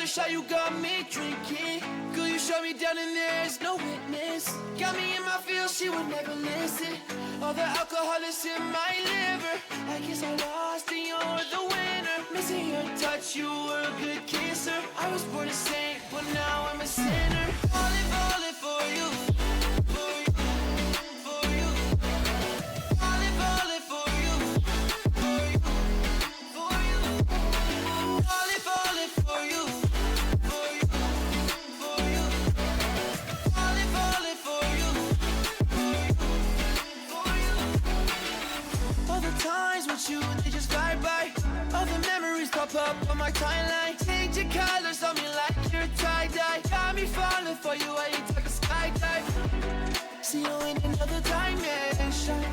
another shot, you got me drinking. Girl, you shut me down and there's no witness. Got me in my feels, she would never listen. All the alcohol is in my liver. I guess I lost and you're the winner. Missing your touch, you were a good kisser. I was born a saint, but now I'm a sinner. Falling for you. For you, for you. Falling for you. For you, for you. Falling for you. For you, for you. Falling for you. For you. All the times with you, they just fly by. All the memories pop up on my timeline. Change your colors on me like you're tie-dye. Got me falling for you, I ain't like a skydive. See you in another dimension.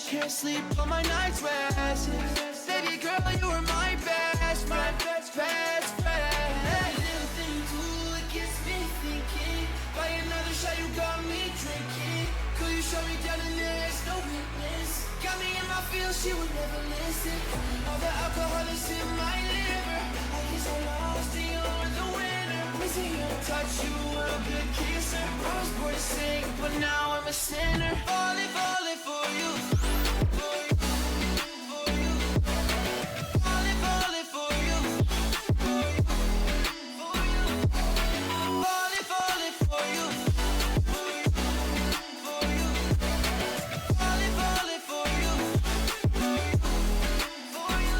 Can't sleep on my night's rest. Baby girl, you were my best friend. Best friend. Little thing you do, it gets me thinking. By another shot, you got me drinking. Could you show me down and there's no witness. Got me in my feels, she would never listen. All the alcohol is in my liver. I guess I lost and you're the winner. Missing your touch, you were a good kisser. I was born to sing, but now I'm a sinner. Falling for you. For you, for you. Falling for you. For you, for you. Falling for you. For you, for you. Falling for you. For you.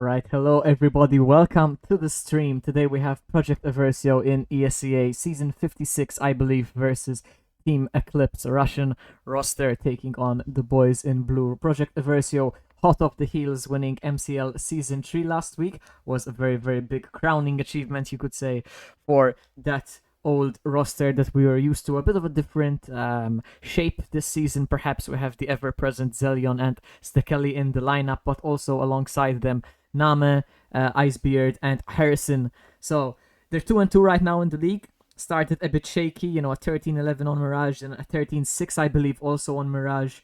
Right, hello everybody, welcome to the stream. Today we have Project Eversio in ESEA Season 56, I believe, versus Team Eclipse, a Russian roster taking on the boys in blue. Project Eversio, hot off the heels, winning MCL Season 3 last week, was a very, very big crowning achievement, you could say, for that old roster that we were used to. A bit of a different shape this season. Perhaps we have the ever-present Zelion and Stekeli in the lineup, but also alongside them Name, Icebeard, and Harrison. So they're 2-2 right now in the league. Started a bit shaky, you know, a 13-11 on Mirage and a 13-6, I believe, also on Mirage.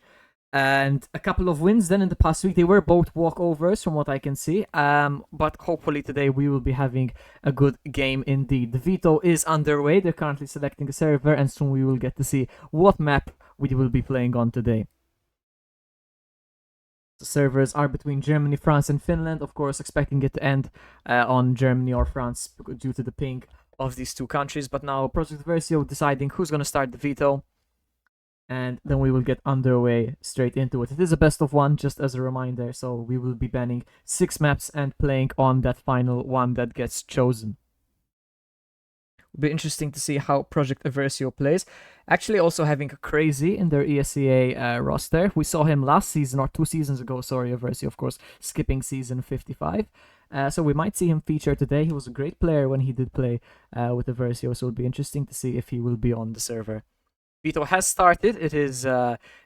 And a couple of wins then in the past week. They were both walkovers from what I can see. But hopefully today we will be having a good game indeed. The veto is underway. They're currently selecting a server, and soon we will get to see what map we will be playing on today. The servers are between Germany, France, and Finland. Of course, expecting it to end on Germany or France due to the ping of these two countries. But now Project Eversio deciding who's going to start the veto. And then we will get underway straight into it. It is a best of one, just as a reminder. So we will be banning 6 maps and playing on that final one that gets chosen. It'll be interesting to see how Project Eversio plays. Actually also having a Crazy in their ESEA roster. We saw him last season, or 2 seasons ago, sorry, Eversio, of course, skipping season 55. So we might see him feature today. He was a great player when he did play with Eversio, so it'll be interesting to see if he will be on the server. Veto has started. It is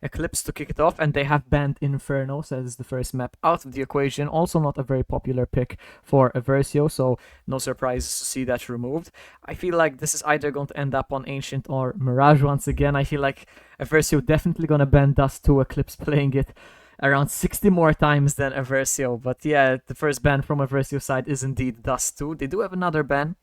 Eclipse to kick it off, and they have banned Inferno, so that is the first map out of the equation. Also not a very popular pick for Eversio, so no surprise to see that removed. I feel like this is either going to end up on Ancient or Mirage once again. I feel like Eversio definitely going to ban Dust 2, Eclipse playing it around 60 more times than Eversio. But yeah, the first ban from Eversio side is indeed Dust 2. They do have another ban,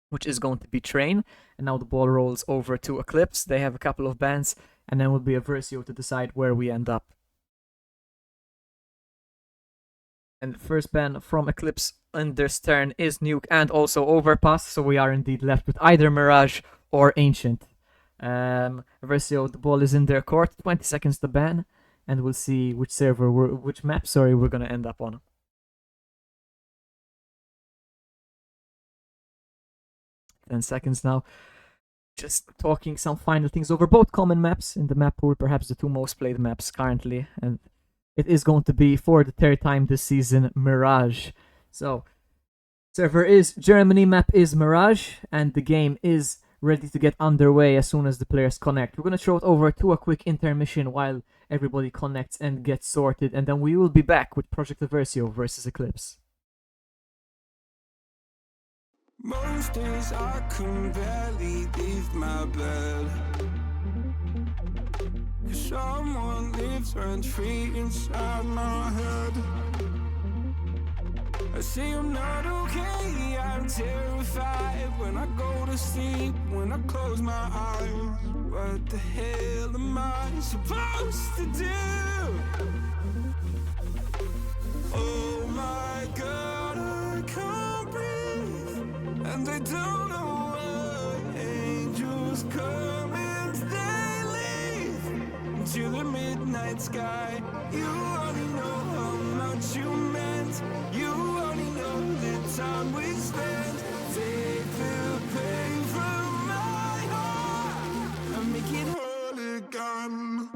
which is going to be Train, and now the ball rolls over to Eclipse. They have a couple of bans, and then will be Eversio to decide where we end up. And the first ban from Eclipse in this turn is Nuke and also Overpass, so we are indeed left with either Mirage or Ancient. Eversio, the ball is in their court, 20 seconds to ban, and we'll see which map we're gonna end up on. 10 seconds now. Just talking some final things over both common maps in the map pool, perhaps the 2 most played maps currently, and it is going to be for the 3rd time this season Mirage. So server is Germany, map is Mirage, and the game is ready to get underway as soon as the players connect. We're going to throw it over to a quick intermission while everybody connects and gets sorted, and then we will be back with Project Eversio versus Eclipse. Most days I can barely leave my bed, 'cause someone lives rent-free inside my head. I say I'm not okay, I'm terrified when I go to sleep, when I close my eyes. What the hell am I supposed to do? Oh my God, I can't breathe, and I don't know why. Angels come and they leave to the midnight sky. You only know how much you meant. You only know the time we spent. Take the pain from my heart and make it whole again.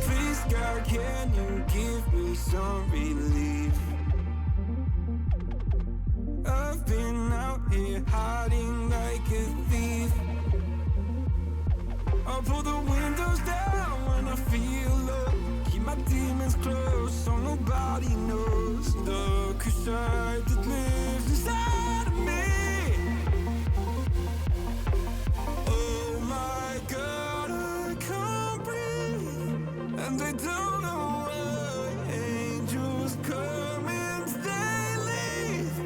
Please, God, can you give me some relief? I've been out here hiding like a thief. I'll pull the windows down when I feel low. Keep my demons close so nobody knows the crusade that lives inside of me. Oh my God, I can't breathe, and I don't know why. Angels come and they leave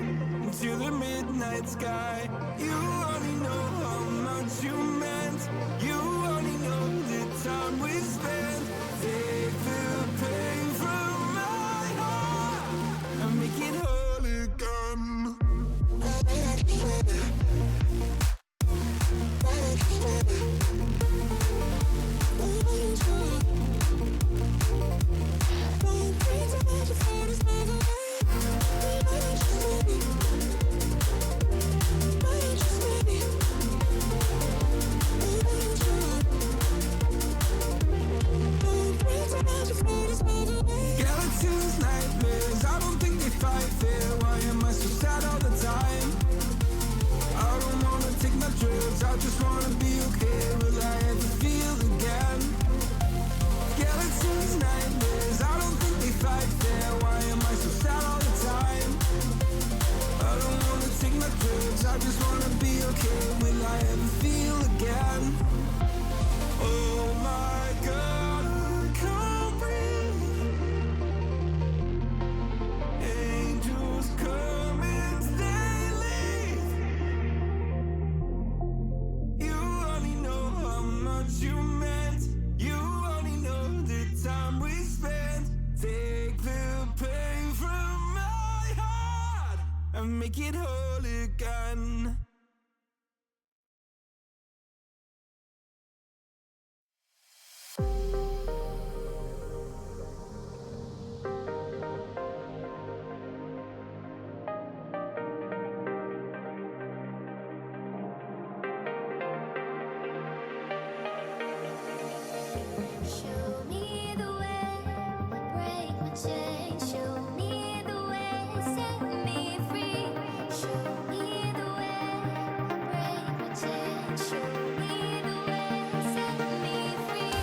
to the midnight sky. You only know how much you meant. You only know the time we spent. Take the pain from my heart and make it whole again. Skeletons, nightmares, I don't think they fight fair. Why am I so sad all the time? I don't wanna take my drugs, I just wanna be okay. Will I ever feel again? Skeletons, nightmares, I don't think they fight fair. Why am I so sad all the time? I don't wanna take my drugs, I just wanna be okay. Will I ever feel again? Oh my God, I can't breathe. Angels come and they leave. You only know how much you meant. You only know the time we spent. Take the pain from my heart and make it whole again. Show me the way, break my chains. Show me the way, set me free. Show me the way, break my chains. Show me the way, set me free.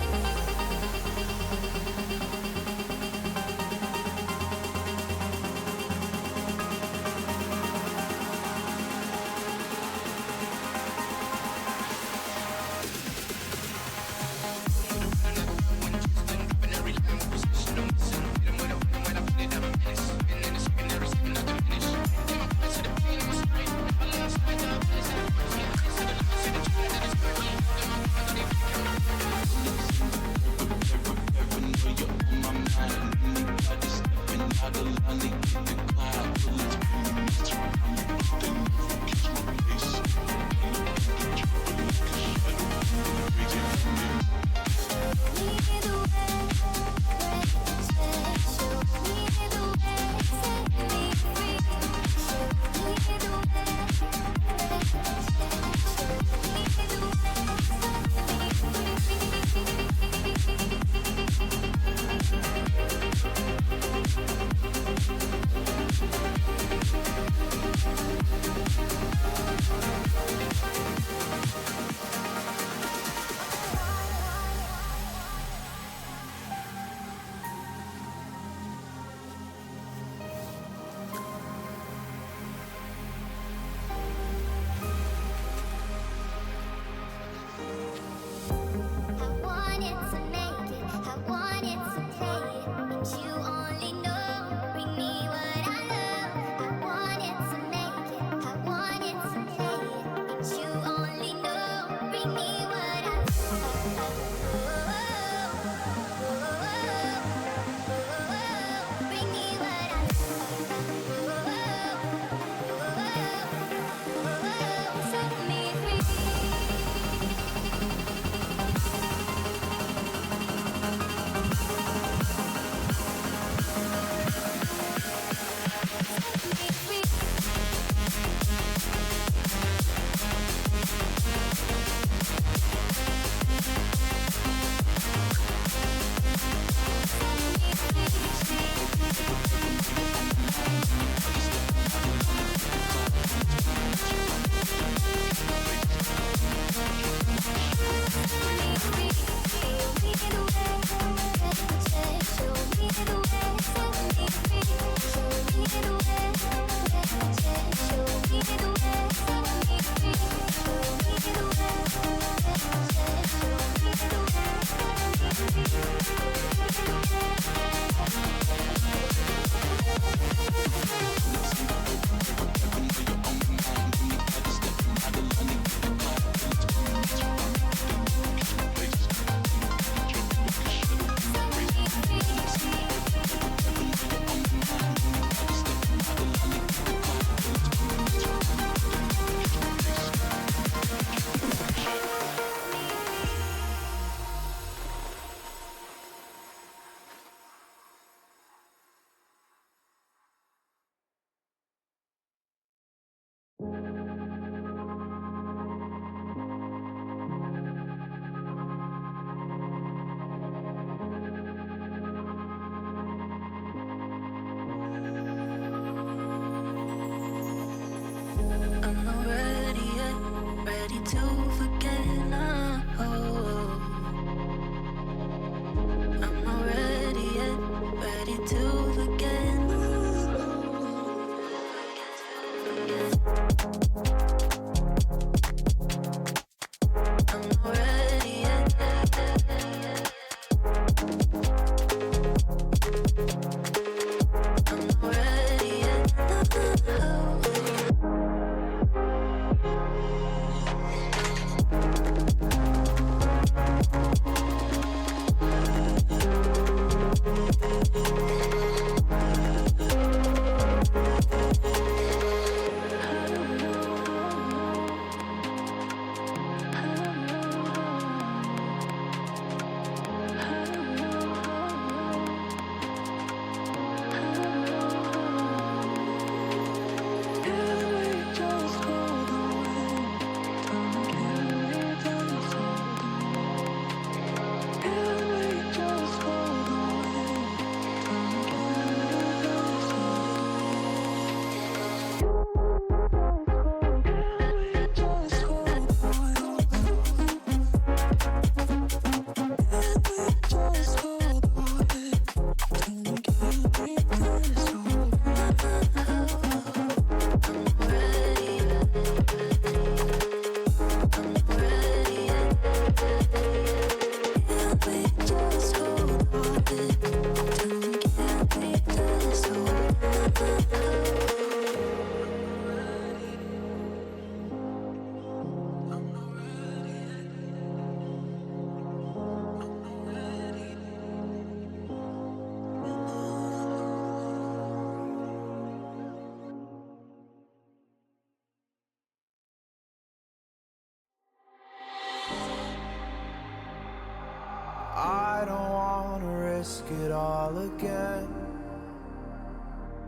I don't wanna risk it all again,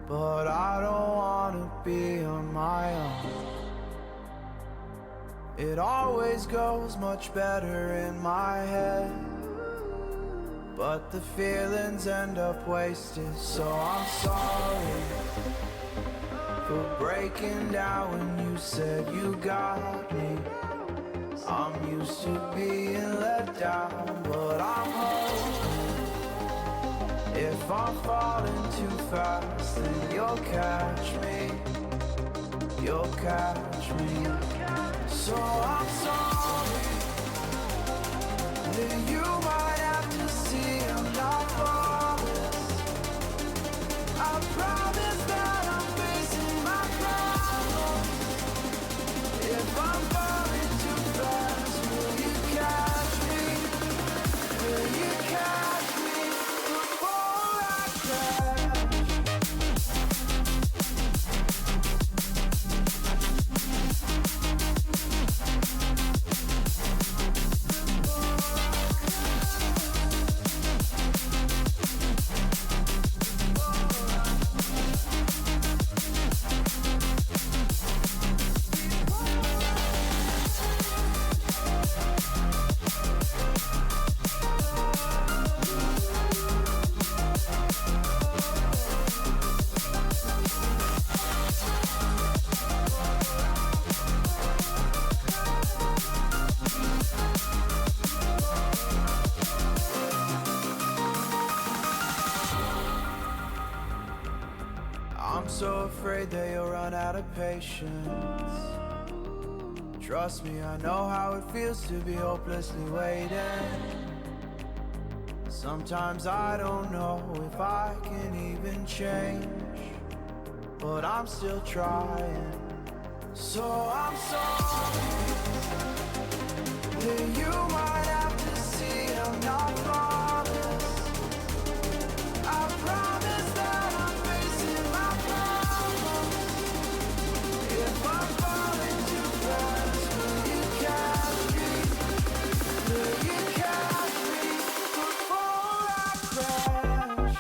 but I don't wanna be on my own. It always goes much better in my head, but the feelings end up wasted. So I'm sorry for breaking down when you said you got me. I'm used to being let down, but I'm hoping if I'm falling too fast, then you'll catch me. You'll catch me. So I'm sorry that you might have to see I'm not flawless. I promise that I'm facing my problems. If I'm falling too fast, will you catch me? Will you catch me before I crash? I'm so afraid that you'll run out of patience. Trust me, I know how it feels to be hopelessly waiting. Sometimes I don't know if I can even change, but I'm still trying. So I'm sorry that you might have to see I'm not flawless. I promise that I'm facing my problems. If I'm falling too fast, will you catch me? Will you catch me before I crash?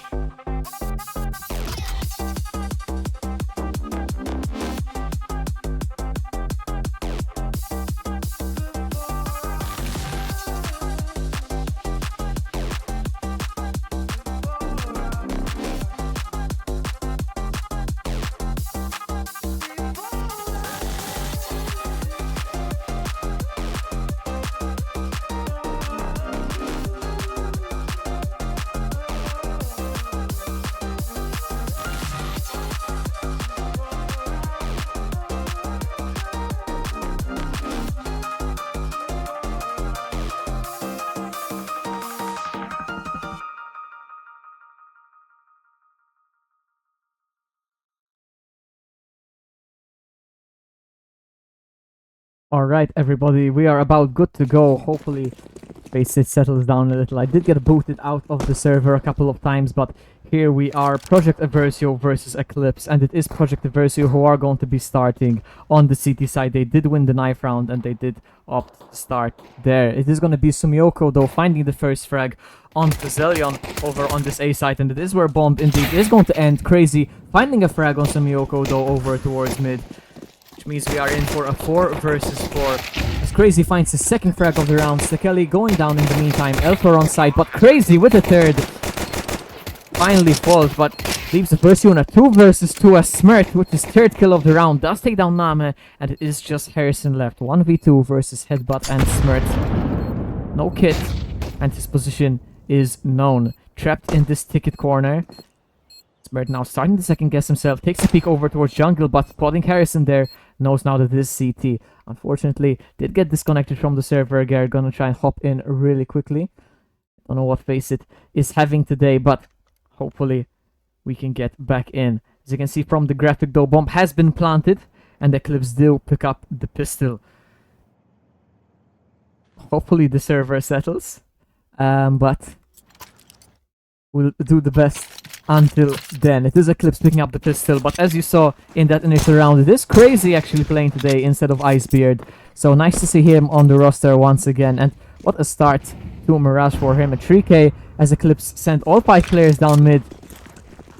Alright, everybody, we are about good to go. Hopefully, Faceit settles down a little. I did get booted out of the server a couple of times, but here we are, Project Eversio versus Eclipse, and it is Project Eversio who are going to be starting on the CT side. They did win the knife round, and they did opt to start there. It is going to be Sumioko, though, finding the first frag on Zelion over on this A side, and it is where Bomb indeed is going to end. Crazy finding a frag on Sumioko, though, over towards mid, which means we are in for a 4 versus 4. As Crazy finds his second frag of the round, Stekeli going down in the meantime, Elfor on side, but Crazy with the third finally falls, but leaves Eversio in a 2 versus 2 as Smirt with his third kill of the round does take down Name, and it is just Harrison left. 1v2 versus Headbutt and Smirt. No kit, and his position is known. Trapped in this ticket corner. Smirt now starting to second guess himself, takes a peek over towards jungle, but spotting Harrison there, knows now that this is CT. Unfortunately, did get disconnected from the server. Gare gonna try and hop in really quickly. Don't know what face it is having today, but hopefully we can get back in. As you can see from the graphic though, bomb has been planted and Eclipse do pick up the pistol. Hopefully the server settles, but we'll do the best until then. It is Eclipse picking up the pistol, but as you saw in that initial round, it is Crazy actually playing today instead of Icebeard. So nice to see him on the roster once again, and what a start to Mirage for him at 3k as Eclipse sent all 5 players down mid,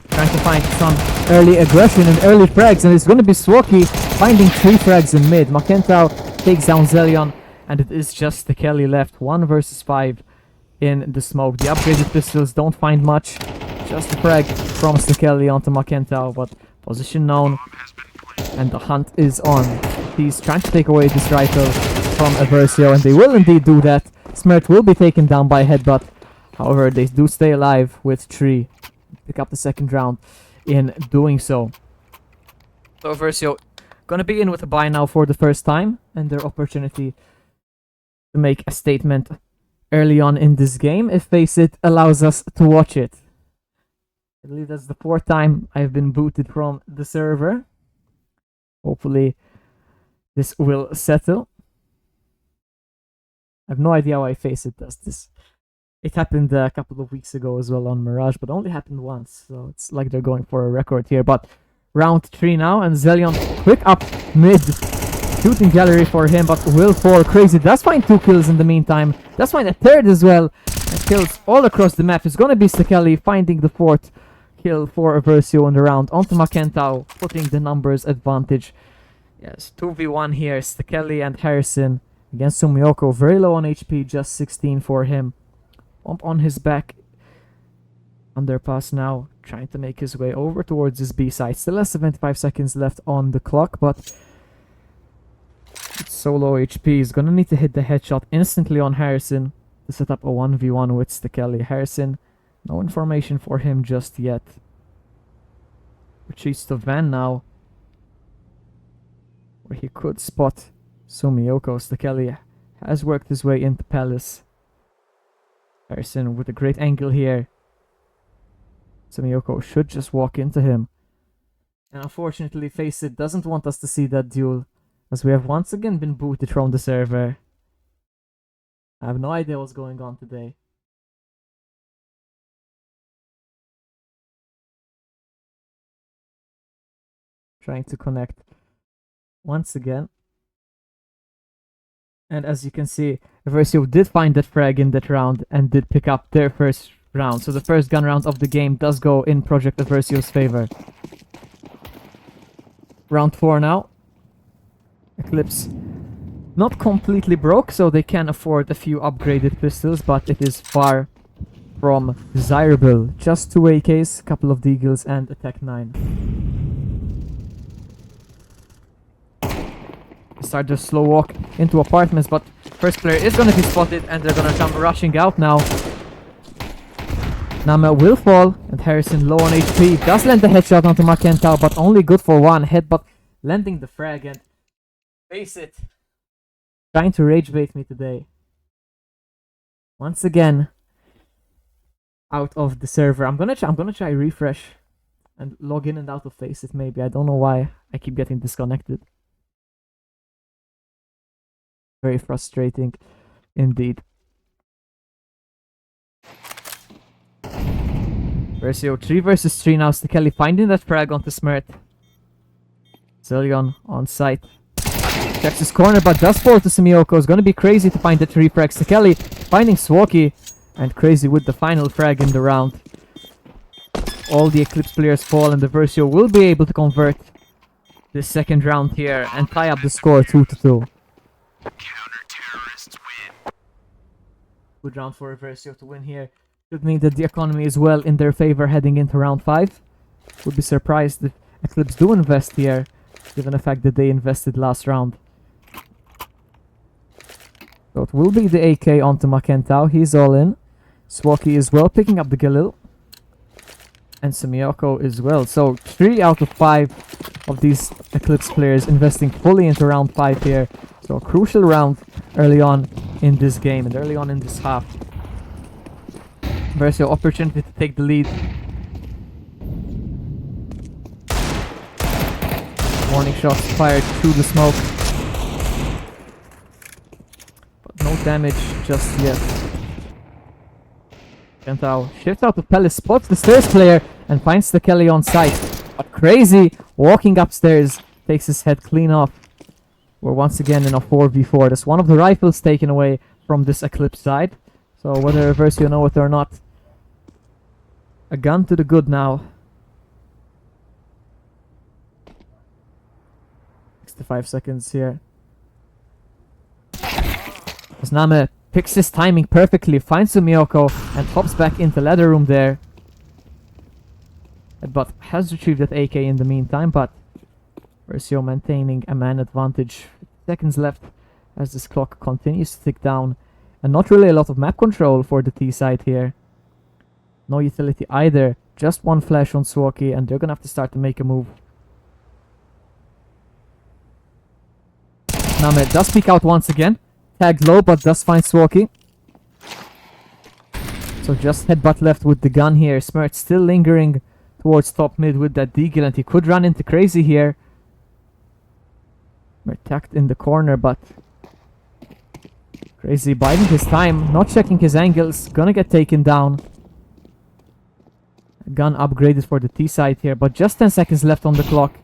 trying to find some early aggression and early frags, and it's going to be Swoki finding 3 frags in mid. Makentao takes down Zelion, and it is just the Kelly left, 1 versus 5 in the smoke. The upgraded pistols don't find much, just a frag from Kelly onto Makentao, but position known, and the hunt is on. He's trying to take away this rifle from Eversio, and they will indeed do that. Smirt will be taken down by a headbutt, however they do stay alive with 3. Pick up the second round in doing so. So Eversio gonna be in with a buy now for the first time, and their opportunity to make a statement early on in this game if FACEIT allows us to watch it. I believe that's the 4th time I've been booted from the server. Hopefully this will settle. I have no idea why FACEIT does this. It happened a couple of weeks ago as well on Mirage, but only happened once, so it's like they're going for a record here. But round 3 now, and Zelion quick up mid. Shooting gallery for him, but will fall. Crazy does find 2 kills in the meantime. Does find a 3rd as well, and kills all across the map. It's gonna be Stekeli finding the 4th kill for Eversio in the round onto Makentao, putting the numbers advantage. Yes, 2v1 here, Stekeli and Harrison against Sumioko. Very low on HP, just 16 for him. Bump on his back. Underpass now, trying to make his way over towards his B side. Still has 75 seconds left on the clock, but it's so low HP. He's gonna need to hit the headshot instantly on Harrison to set up a 1v1 with Stekeli. Harrison, no information for him just yet. Retreats to Van now, where he could spot Sumioko. Stekeli has worked his way into Palace. Harrison with a great angle here. Sumioko should just walk into him. And unfortunately, FACEIT doesn't want us to see that duel, as we have once again been booted from the server. I have no idea what's going on today. Trying to connect once again. And as you can see, Eversio did find that frag in that round and did pick up their first round. So the first gun round of the game does go in Project Eversio's favor. Round 4 now. Eclipse not completely broke, so they can afford a few upgraded pistols, but it is far from desirable. Just 2 AKs, couple of Deagles, and a Tech 9. Start their slow walk into apartments, but first player is going to be spotted, and they're going to come rushing out now. Nama will fall, and Harrison low on HP. Does land the headshot onto Makentao, but only good for 1 hit, but landing the frag, and FACEIT trying to rage bait me today. Once again, out of the server. I'm gonna try refresh and log in and out of FACEIT maybe. I don't know why I keep getting disconnected. Very frustrating indeed. Eversio 3 versus 3 now. Stekeli finding that frag onto Smirt. Zelion on site. Checks his corner, but does fall to Sumioko. It's gonna be Crazy to find the 3 frags. Stekeli finding Swoki, and Crazy with the final frag in the round. All the Eclipse players fall, and Eversio will be able to convert this second round here and tie up the score 2-2. Good round for Eversio to win here. Should mean that the economy is well in their favor heading into round 5. Would be surprised if Eclipse do invest here, given the fact that they invested last round. So it will be the AK onto Makentao. He's all in. Swoki is well picking up the Galil. And Sumioko as well. So 3 out of 5 of these Eclipse players investing fully into round 5 here. So a crucial round early on in this game and early on in this half. Eversio opportunity to take the lead. Warning shots fired through the smoke. But no damage just yet. Gentile shifts out to Pelle, spots the stairs player, and finds the Kelly on site. But Crazy, walking upstairs, takes his head clean off. We're once again in a 4v4. That's one of the rifles taken away from this Eclipse side. So whether Eversio know it or not, a gun to the good now. 65 seconds here. As Name picks his timing perfectly, finds Sumioko and hops back into ladder room there. But has retrieved that AK in the meantime, but Eversio maintaining a man advantage. Seconds left as this clock continues to tick down. And not really a lot of map control for the T side here. No utility either. Just one flash on Swoki, and they're gonna have to start to make a move. Name does peek out once again. Tagged low, but does find Swoki. So just headbutt left with the gun here. Smirt still lingering towards top mid with that deagle, and he could run into Crazy here. Smirt tagged in the corner, but Crazy biding his time, not checking his angles, gonna get taken down. Gun upgraded for the T side here, but just 10 seconds left on the clock.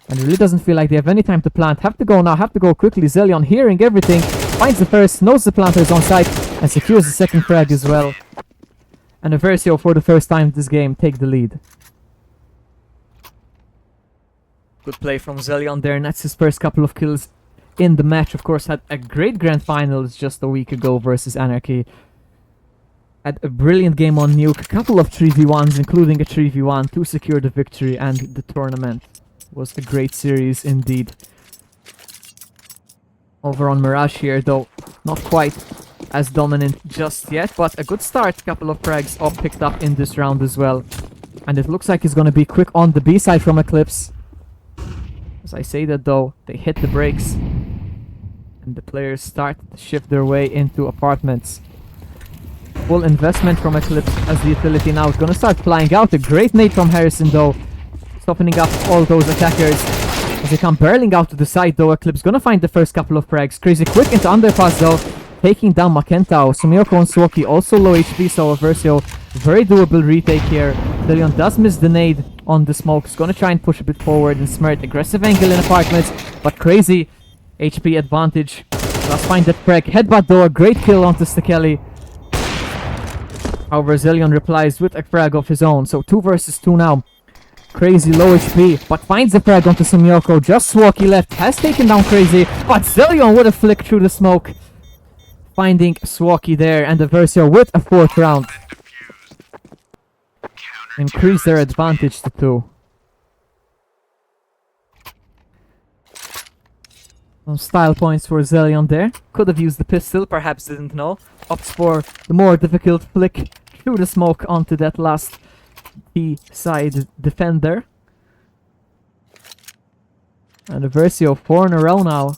And it really doesn't feel like they have any time to plant. Have to go now, have to go quickly. Zelion hearing everything, finds the first, knows the planter is on site, and secures the second frag as well. And Eversio, for the first time this game, take the lead. Good play from Zelion there, and that's his first couple of kills in the match. Of course, had a great grand finals just a week ago versus Anarchy. Had a brilliant game on Nuke, a couple of 3v1s, including a 3v1 to secure the victory and the tournament. Was a great series indeed. Over on Mirage here, though, not quite as dominant just yet, but a good start. Couple of frags all picked up in this round as well. And it looks like he's gonna be quick on the B side from Eclipse. As I say that though, they hit the brakes. And the players start to shift their way into apartments. Full investment from Eclipse as the utility now is gonna start flying out. A great nade from Harrison though, softening up all those attackers. As they come barreling out to the side though, Eclipse gonna find the first couple of frags. Crazy quick into underpass though, taking down Makentao. Sumioko and Swoki also low HP, so Eversio, very doable retake here. Delion does miss the nade on the smoke. He's gonna try and push a bit forward and Smirt. Aggressive angle in apartments, but Crazy HP advantage. Does find that frag. Headbutt though, a great kill onto Stekeli. However, Zelion replies with a frag of his own. So 2 versus 2 now. Crazy low HP, but finds the frag onto Sumioko. Just Swoki left, has taken down Crazy, but Zelion with a flick through the smoke. Finding Swoki there, and Eversio with a 4th round. Increase their advantage to 2. Some style points for Zelion there. Could have used the pistol, perhaps didn't know. Opts for the more difficult flick through the smoke onto that last T-side defender. And Eversio 4 in a row now.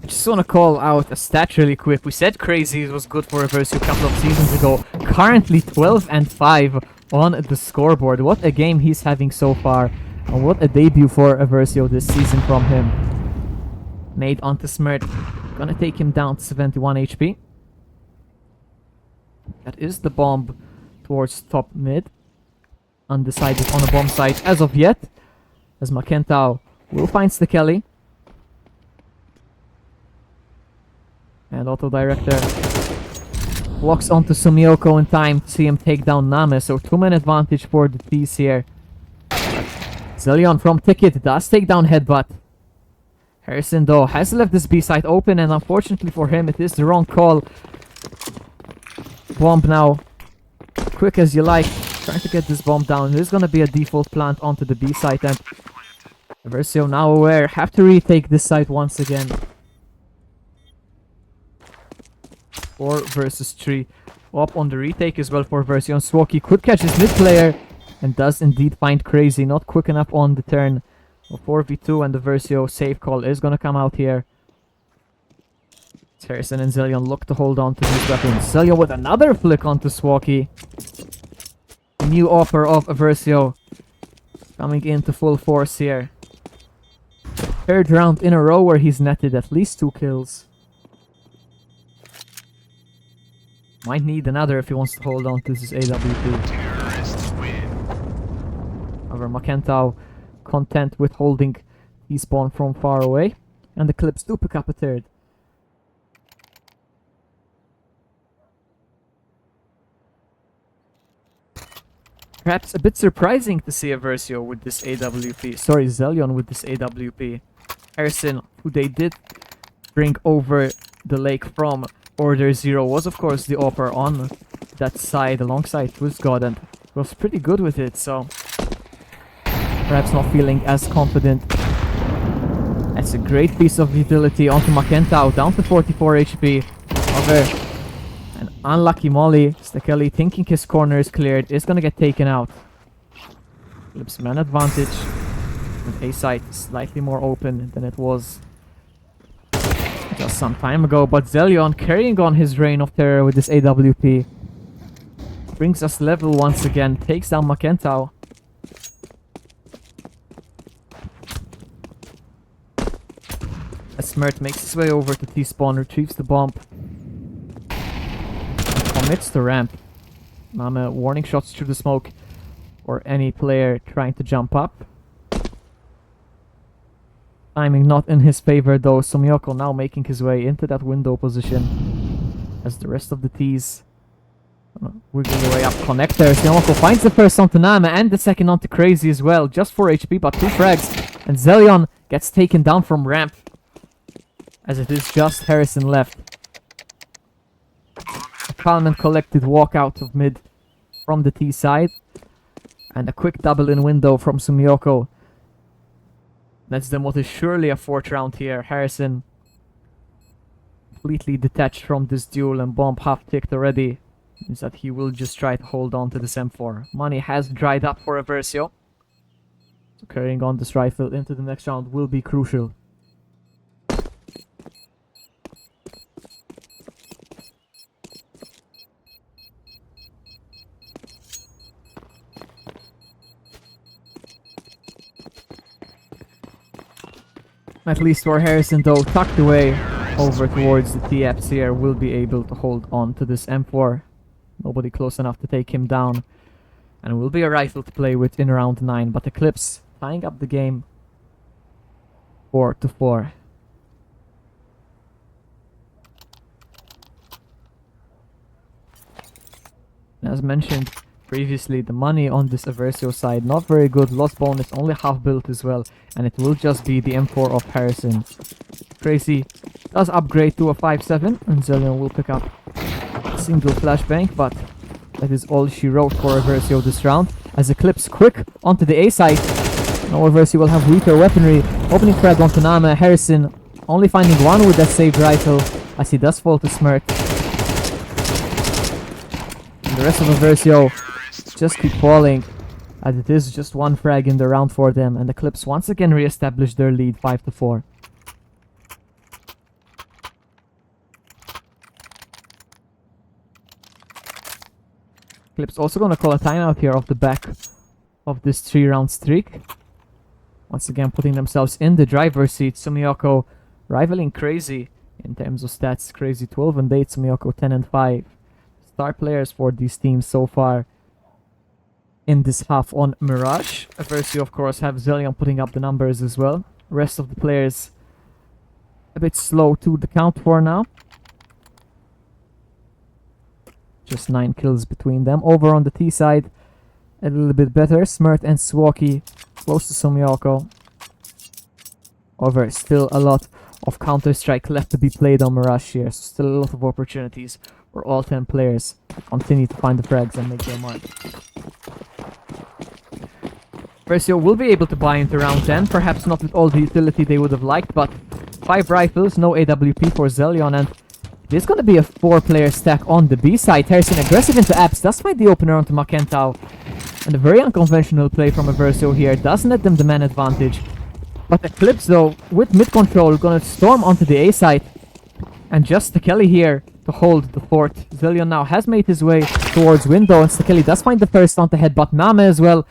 I just want to call out a stat really quick. We said Crazy was good for Eversio a couple of seasons ago. Currently 12-5 on the scoreboard. What a game he's having so far. And what a debut for Eversio this season from him. Nade onto Smirt. Gonna take him down to 71 HP. That is the bomb towards top mid. Undecided on a bomb site as of yet. As Makentao will find Stekeli. And Auto Director walks onto Sumioko in time to see him take down Name. So 2-man advantage for the T's here. Zelion from Ticket does take down Headbutt. Harrison though has left this B site open, and unfortunately for him it is the wrong call. Bomb now. Quick as you like. Trying to get this bomb down. There's gonna be a default plant onto the B site, and Eversio now aware. Have to retake this site once again. 4 versus 3. Up on the retake as well for Eversio. And Swoki could catch his mid player. And does indeed find Crazy. Not quick enough on the turn. A 4v2, and the Eversio save call is gonna come out here. Harrison and Zelion look to hold on to these weapons. Zelion with another flick onto Swoki. New offer of Eversio coming into full force here. Third round in a row where he's netted at least 2 kills. Might need another if he wants to hold on to this AWP. However, Macentau content with holding T-spawn from far away. And the Eclipse do pick up a third. Perhaps a bit surprising to see Eversio with this AWP. Sorry, Zelion with this AWP. Harrison, who they did bring over the lake from Order 0, was of course the offer on that side alongside Twistgod and was pretty good with it, so perhaps not feeling as confident. That's a great piece of utility onto Macentau, down to 44 HP. However, an unlucky molly. Stekeli, thinking his corner is cleared, is gonna get taken out. Eclipse man advantage. With A site slightly more open than it was just some time ago, but Zelion carrying on his reign of terror with this AWP. Brings us level once again, takes down Macentau. As Smirt makes his way over to T-spawn, retrieves the bomb. Commits to ramp. Mama warning shots through the smoke or any player trying to jump up. Timing not in his favor though. Sumioko now making his way into that window position as the rest of the T's wiggling their way up. Connector. Sumioko finds the first onto Nama and the second onto Crazy as well. Just 4 HP but 2 frags. And Zelion gets taken down from ramp as it is just Harrison left. A calm and collected walk out of mid from the T side. And a quick double in window from Sumioko. That's then what is surely a 4th round here. Harrison completely detached from this duel and bomb half ticked already. Means that he will just try to hold on to this M4. Money has dried up for Eversio. So carrying on this rifle into the next round will be crucial. At least for Harrison though, tucked away over towards the TFs here, will be able to hold on to this M4. Nobody close enough to take him down. And will be a rifle to play with in round 9. But Eclipse tying up the game 4-4. As mentioned previously, the money on this Eversio side not very good. Loss bonus only half built as well, and it will just be the M4 of Harrison. Crazy does upgrade to a 5-7, and Zelion will pick up a single flashbang, but that is all she wrote for Eversio this round. As Eclipse quick onto the A side. Now Eversio will have weaker weaponry. Opening frag onto Nama. Harrison only finding one with that saved rifle, as he does fall to Smirt. And the rest of Eversio just keep falling, as it is just 1 frag in the round for them, and the Eclipse once again re-establish their lead 5-4. Eclipse also gonna call a timeout here off the back of this 3-round streak. Once again putting themselves in the driver's seat. Sumioko rivaling Crazy in terms of stats. Crazy 12 and 8, Sumioko 10 and 5. Star players for these teams so far in this half on Mirage. Eversio of course have Zelion putting up the numbers as well. Rest of the players a bit slow to the count for now. Just 9 kills between them. Over on the T side, a little bit better. Smirt and Swoki close to Sumioko. However, still a lot of Counter-Strike left to be played on Mirage here. So still a lot of opportunities for all 10 players to continue to find the frags and make their mark. Eversio will be able to buy into round 10, perhaps not with all the utility they would have liked, but 5 rifles, no AWP for Zelion, and there's gonna be a 4-player stack on the B side. Harrison aggressive into apps, does find the opener onto Macentau. And a very unconventional play from Eversio here, doesn't let them the man advantage. But Eclipse though, with mid control, gonna storm onto the A side. And just Stekeli here to hold the fort. Zillion now has made his way towards window, and Stekeli does find the first on the head, but Name as well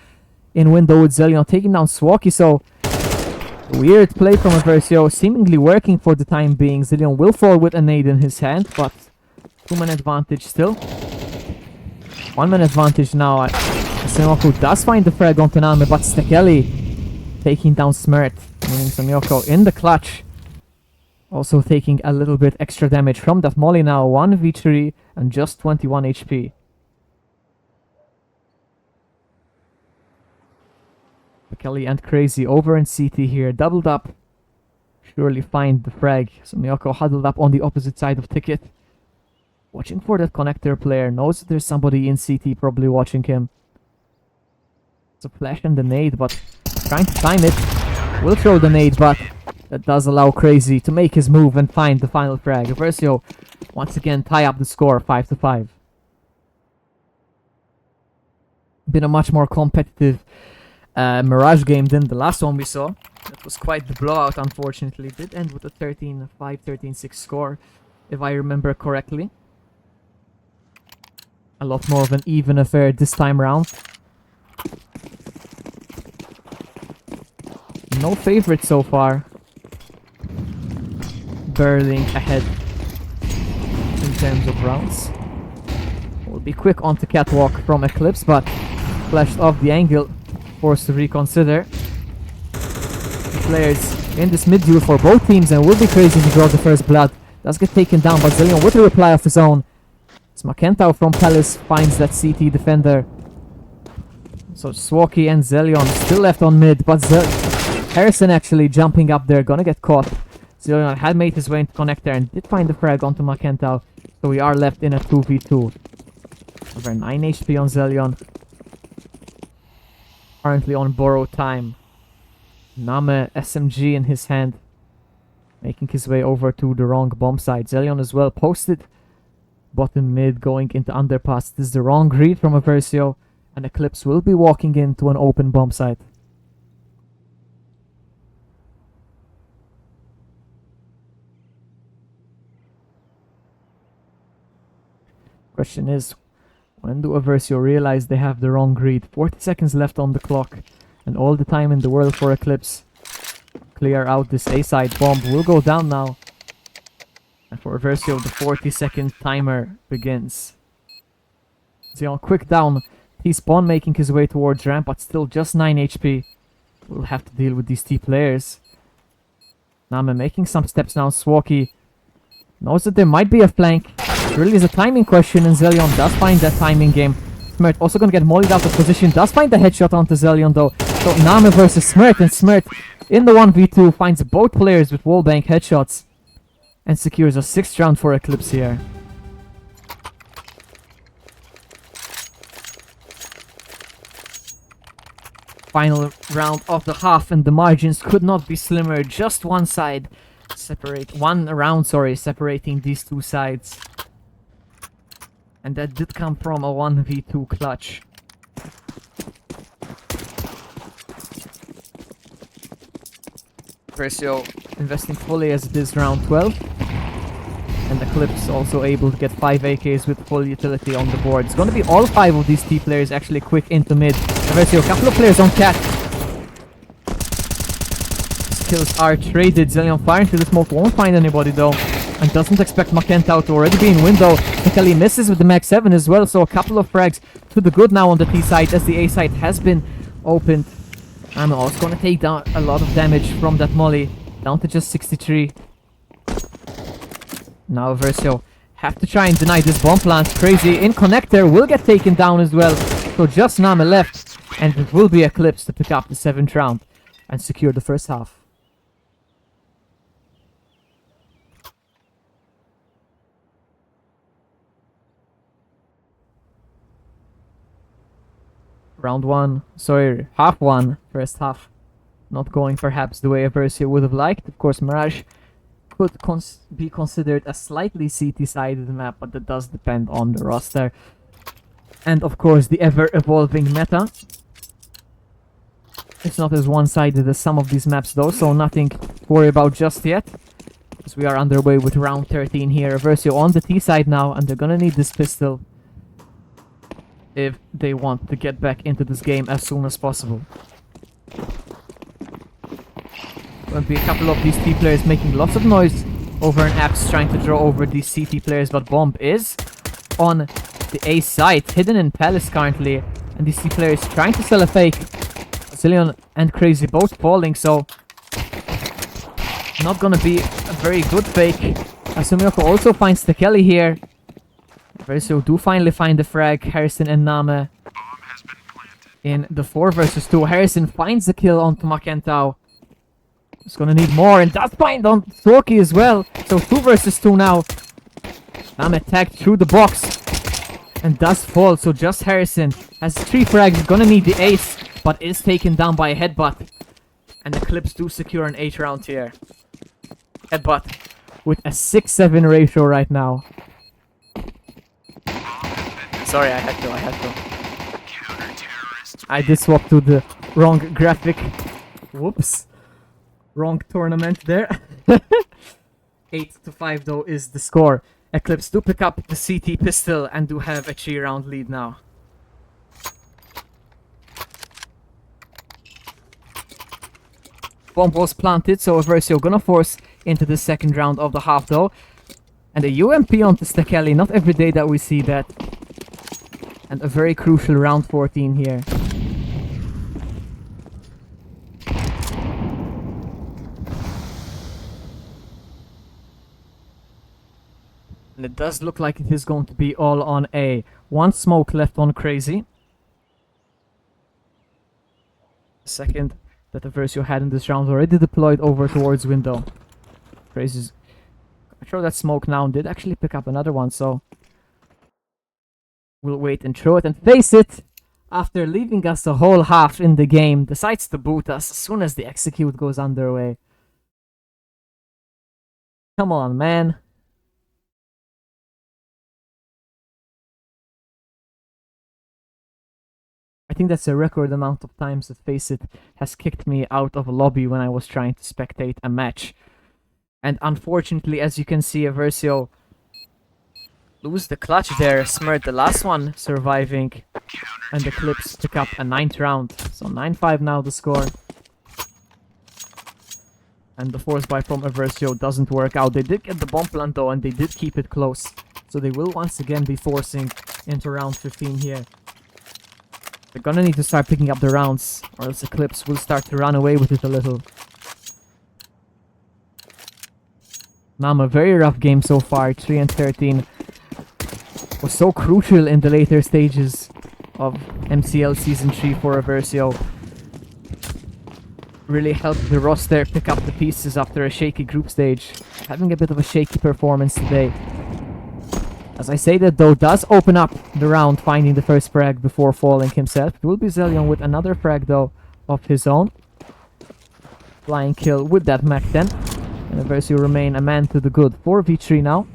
in window with Zillion taking down Swoki. So weird play from Eversio, seemingly working for the time being. Zillion will fall with a nade in his hand, but 2-man advantage still. 1-man advantage now. Samyoko does find the frag onto Name, but Stekeli taking down Smirt, meaning Samyoko in the clutch. Also taking a little bit extra damage from that molly now. 1v3 and just 21 HP. Kelly and Crazy over in CT here. Doubled up. Surely find the frag. Samyoko huddled up on the opposite side of Ticket. Watching for that connector player. Knows that there's somebody in CT probably watching him. It's a flash and the nade, but trying to time it. Will throw the nade, but that does allow Crazy to make his move and find the final frag. Eversio once again tie up the score 5-5. Been a much more competitive Mirage game than the last one we saw. That was quite the blowout, unfortunately. Did end with a 13-5, 13-6 score, if I remember correctly. A lot more of an even affair this time around. No favorite so far. Burling ahead in terms of rounds. Will be quick onto catwalk from Eclipse, but flashed off the angle, forced to reconsider. The players in this mid duel for both teams, and will be Crazy to draw the first blood. Does get taken down, but Zillion with a reply of his own. As Makentau from Palace finds that CT defender. So Swoki and Zillion still left on mid, but Harrison actually jumping up there, gonna get caught. Zillion had made his way into connector and did find the frag onto Makentau. So we are left in a 2v2. Over 9 HP on Zillion. Currently on borrowed time. Name SMG in his hand. Making his way over to the wrong bomb site. Zillion as well posted. Bottom mid going into underpass. This is the wrong read from Eversio. And Eclipse will be walking into an open bomb site. Question is, when do Eversio realize they have the wrong read? 40 seconds left on the clock, and all the time in the world for Eclipse. Clear out this A-side bomb will go down now. And for Eversio, the 40-second timer begins. Zion quick down. T-Spawn making his way towards ramp, but still just 9 HP. We'll have to deal with these T players. Name making some steps now. Swoki knows that there might be a flank. It really is a timing question, and Zillion does find that timing game. Smirt also gonna get mollied out of position. Does find the headshot onto Zillion though. So Name versus Smirt, and Smirt in the 1v2 finds both players with wallbang headshots. And secures a 6th round for Eclipse here. Final round of the half, and the margins could not be slimmer. Just one round separating these two sides. And that did come from a 1v2 clutch. Eversio investing fully as it is round 12. And Eclipse also able to get 5 AKs with full utility on the board. It's gonna be all 5 of these T players actually quick into mid. Eversio, a couple of players on cat. Skills are traded. Zillion firing through the smoke, won't find anybody though. And doesn't expect Makentau to already be in window. Nikali misses with the Mag 7 as well, so a couple of frags to the good now on the T side as the A side has been opened. And also gonna take down a lot of damage from that molly. Down to just 63. Now Eversio have to try and deny this bomb plant. Crazy in connector will get taken down as well. So just Name left, and it will be Eclipse to pick up the 7th round and secure the first half. Round 1, sorry, half 1, first half. Not going perhaps the way Eversio would have liked. Of course, Mirage could be considered a slightly CT-sided map, but that does depend on the roster. And of course, the ever-evolving meta. It's not as one-sided as some of these maps though, so nothing to worry about just yet. As we are underway with round 13 here. Eversio on the T side now, and they're gonna need this pistol if they want to get back into this game as soon as possible. Going to be a couple of these T players making lots of noise over an apps trying to draw over these CT players, but Bomb is on the A side, hidden in Palace currently, and these T players trying to sell a fake. Zillion and Crazy both falling, so not gonna be a very good fake. Sumioko also finds the Kelly here. Eversio do finally find the frag. Harrison and Name in the 4 versus 2. Harrison finds the kill onto Makentao. He's gonna need more, and does find on Sorky as well. So 2 versus 2 now. Name tagged through the box and does fall, so just Harrison has 3 frags. Gonna need the ace, but is taken down by a headbutt. And the Eclipse do secure an 8 round here. Headbutt with a 6-7 ratio right now. Sorry, I had to. I did swap to the wrong graphic. Whoops. Wrong tournament there. 8-5 though is the score. Eclipse do pick up the CT pistol and do have a 3 round lead now. Bomb was planted, so Eversio gonna force into the second round of the half though. And a UMP onto Stekeli, not every day that we see that. And a very crucial round 14 here. And it does look like it is going to be all on A. 1 smoke left on Crazy. The second that Eversio had in this round already deployed over towards window. Crazy's gonna throw that smoke now and did actually pick up another one, so we'll wait and throw it and face it. After leaving us a whole half in the game, decides to boot us as soon as the execute goes underway. Come on, man. I think that's a record amount of times that Face It has kicked me out of a lobby when I was trying to spectate a match. And unfortunately, as you can see, Eversio lose the clutch there. Smirt, the last one, surviving. And the Eclipse pick up a 9th round. So 9-5 now the score. And the force buy from Eversio doesn't work out. They did get the bomb plant though, and they did keep it close. So they will once again be forcing into round 15 here. They're gonna need to start picking up the rounds, or else Eclipse will start to run away with it a little. Nam, a very rough game so far. 3 and 13 was so crucial in the later stages of MCL Season 3 for Eversio. Really helped the roster pick up the pieces after a shaky group stage. Having a bit of a shaky performance today. As I say that though, does open up the round, finding the first frag before falling himself. It will be Zelion with another frag though of his own. Flying kill with that Mac 10. And Eversio remain a man to the good. 4v3 now.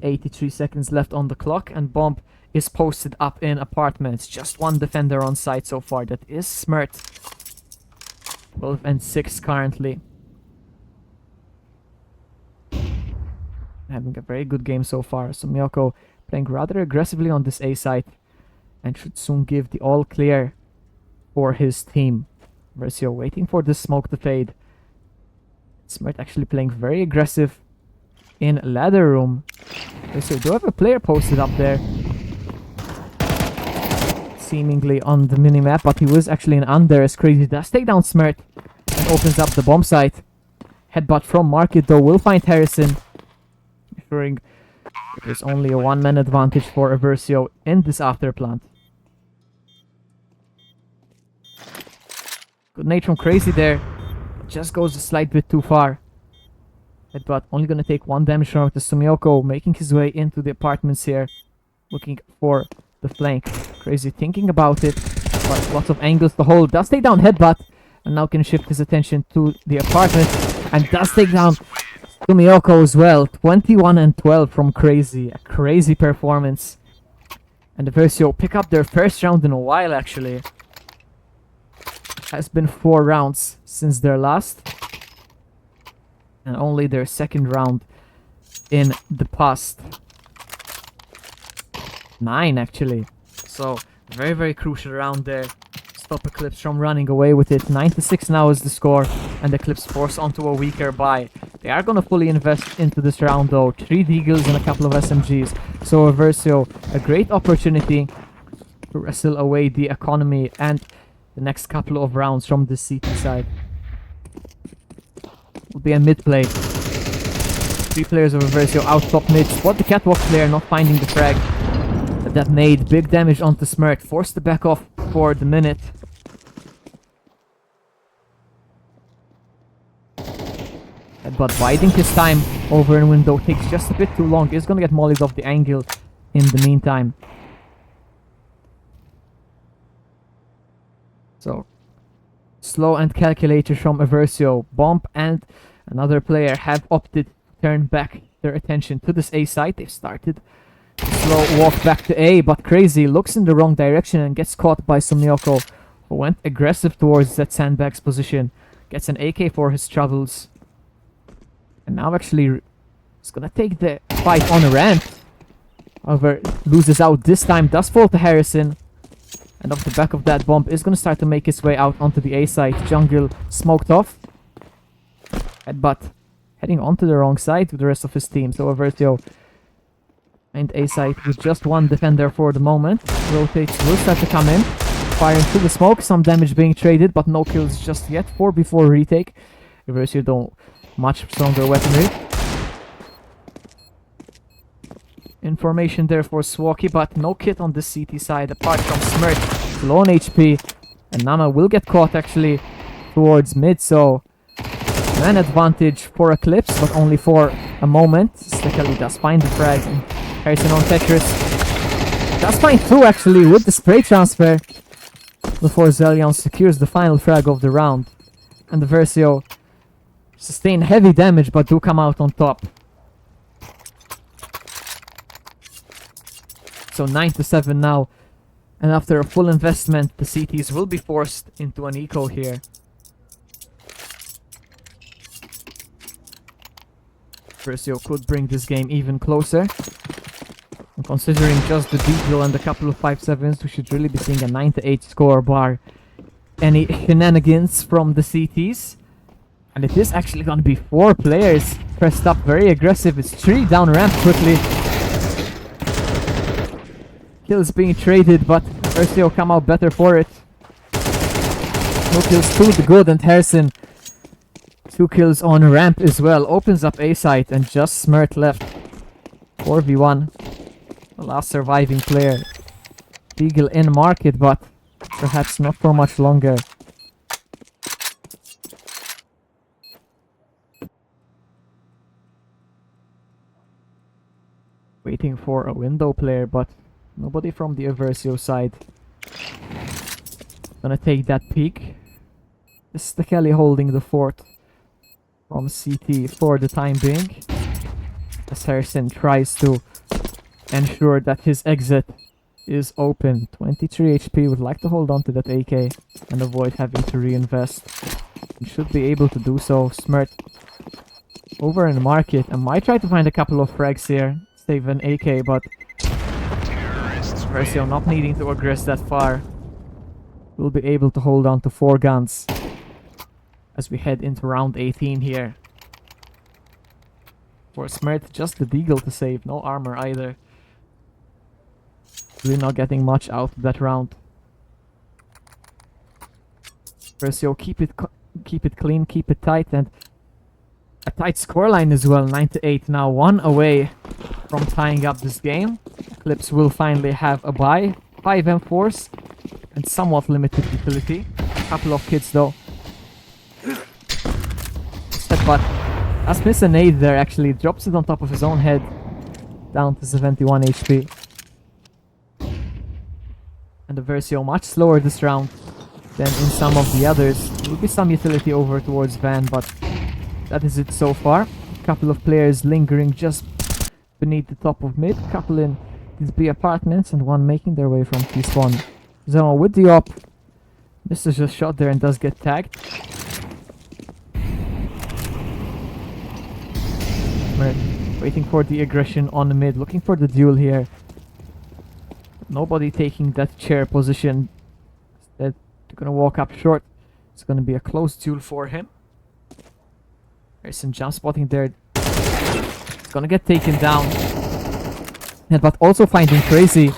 83 seconds left on the clock, and Bomb is posted up in apartments. Just 1 defender on site so far. That is Smirt. 12 and 6 currently. Having a very good game so far. So Miyoko playing rather aggressively on this A site and should soon give the all clear for his team. Eversio waiting for the smoke to fade. Smirt actually playing very aggressive in ladder room. Eversio do have a player posted up there, seemingly on the minimap, but he was actually in under as Crazy does take down Smirt and opens up the bomb site. Headbutt from Market though will find Harrison. Ensuring there's only a 1-man advantage for Eversio in this afterplant. Good nade from Crazy there. Just goes a slight bit too far. Headbutt only gonna take 1 damage from the Sumioko, making his way into the apartments here, looking for the flank. Crazy thinking about it, but lots of angles to hold. Does take down Headbutt, and now can shift his attention to the apartment, and does take down Sumioko as well. 21 and 12 from Crazy. A crazy performance. And Eversio pick up their first round in a while actually. Has been 4 rounds since their last. and only their second round in the past 9 actually. So very, very crucial round there. Stop Eclipse from running away with it. 9-6 now is the score, and Eclipse forced onto a weaker buy. They are gonna fully invest into this round though. 3 Deagles and a couple of SMGs. So Eversio, a great opportunity to wrestle away the economy and the next couple of rounds from the CT side. Will be a mid play. 3 players of Eversio out top mid. Spot the catwalk player not finding the frag. That made big damage onto Smirk. Forced to back off for the minute. But biding his time over in window takes just a bit too long. He's gonna get mollied off the angle in the meantime. So, slow and calculated from Eversio. Bomb and another player have opted to turn back their attention to this A site. They've started a slow walk back to A, but Crazy looks in the wrong direction and gets caught by Sumyoko, who went aggressive towards that sandbags position. Gets an AK for his troubles. And now actually is gonna take the fight on a ramp. However, loses out this time, does fall to Harrison. And off the back of that bomb is gonna start to make his way out onto the A side. Jungle smoked off. But heading onto the wrong side with the rest of his team. So Eversio and A side with just one defender for the moment. Rotates will start to come in. Firing through the smoke, some damage being traded, but no kills just yet. 4 before retake. Eversio don't much stronger weaponry. Information there for Swaky, but no kit on the CT side apart from Smirk. Low on HP. And Nama will get caught actually towards mid, so man advantage for Eclipse, but only for a moment. Stekali does find the frag. And Harrison on Tetris. Does find 2 actually with the spray transfer before Zelion secures the final frag of the round. And the Eversio sustain heavy damage, but do come out on top. So 9-7 now. And after a full investment, the CTs will be forced into an eco here. Eversio could bring this game even closer. And considering just the deal and a couple of 5-7s, we should really be seeing a 9-8 score bar any shenanigans from the CTs. And it is actually going to be 4 players pressed up, very aggressive. It's 3 down ramp quickly. Kills being traded, but Eversio come out better for it. No kills to the good, and Harrison 2 kills on ramp as well. Opens up A site and just Smirk left. 4v1. The last surviving player. Deagle in market, but perhaps not for much longer. Waiting for a window player, but nobody from the Eversio side. Gonna take that peek. This is the Kelly holding the fort from CT for the time being. As Harrison tries to ensure that his exit is open. 23 HP, would like to hold on to that AK and avoid having to reinvest. He should be able to do so. Smirk over in the market. I might try to find a couple of frags here. Save an AK, but Eversio not needing to aggress that far. Will be able to hold on to 4 guns as we head into round 18 here. For Smirk, just the deagle to save, no armor either. Really not getting much out of that round. Eversio, keep it clean, keep it tight, and a tight scoreline as well. 9-8 now, 1 away from tying up this game. Eclipse will finally have a buy. 5 M4s and somewhat limited utility. A couple of kits though. But as miss a nade there actually, drops it on top of his own head. Down to 71 HP. And Eversio much slower this round than in some of the others. There will be some utility over towards Van, but that is it so far. A couple of players lingering just beneath the top of mid. Couple in these B apartments and one making their way from T-spawn. Zemo with the op. Misses just shot there and does get tagged. Waiting for the aggression on the mid, looking for the duel here. Nobody taking that chair position. Instead, they're gonna walk up short. It's gonna be a close duel for him. There's some jump spotting there. It's gonna get taken down. But also finding crazy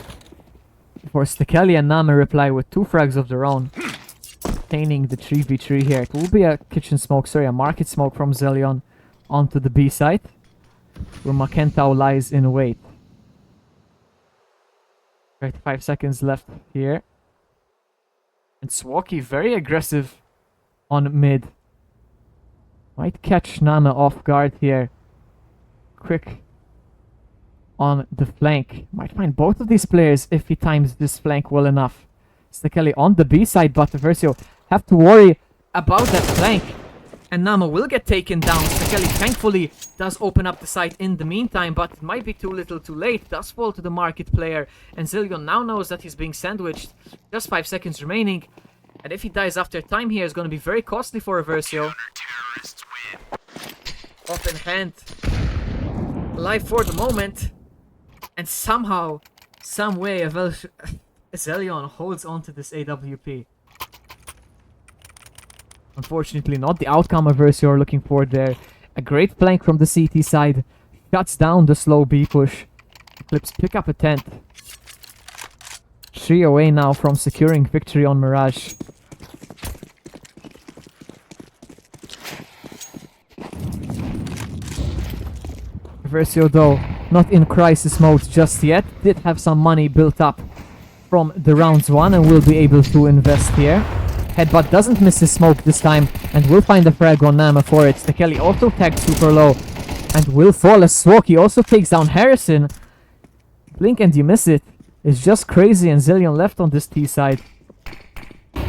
for Stekeli and Name reply with 2 frags of their own. Obtaining the 3v3 here. It will be a kitchen smoke, sorry, a market smoke from Zelion onto the B side, where Makentau lies in wait. 35 seconds left here. And Swoki very aggressive on mid. Might catch Name off guard here. Quick on the flank. Might find both of these players if he times this flank well enough. Stekeli on the B side, but Eversio have to worry about that flank. And Name will get taken down. Stekeli thankfully does open up the site in the meantime, but it might be too little too late. Does fall to the market player. And Zillion now knows that he's being sandwiched. Just 5 seconds remaining. And if he dies after time here, it's going to be very costly for Eversio. Off in hand. Alive for the moment. And somehow, some way, Zelion holds on to this AWP. Unfortunately, not the outcome Eversio are looking for there. A great flank from the CT side. Shuts down the slow B push. Eclipse pick up a 10th. 3 away now from securing victory on Mirage. Eversio though, not in crisis mode just yet. Did have some money built up from the rounds 1 and will be able to invest here. Headbutt doesn't miss his smoke this time and will find a frag on Nama for it. Stekeli also tagged super low and will fall as Swoki also takes down Harrison. Blink and you miss it. It's just crazy and Zillion left on this T side. They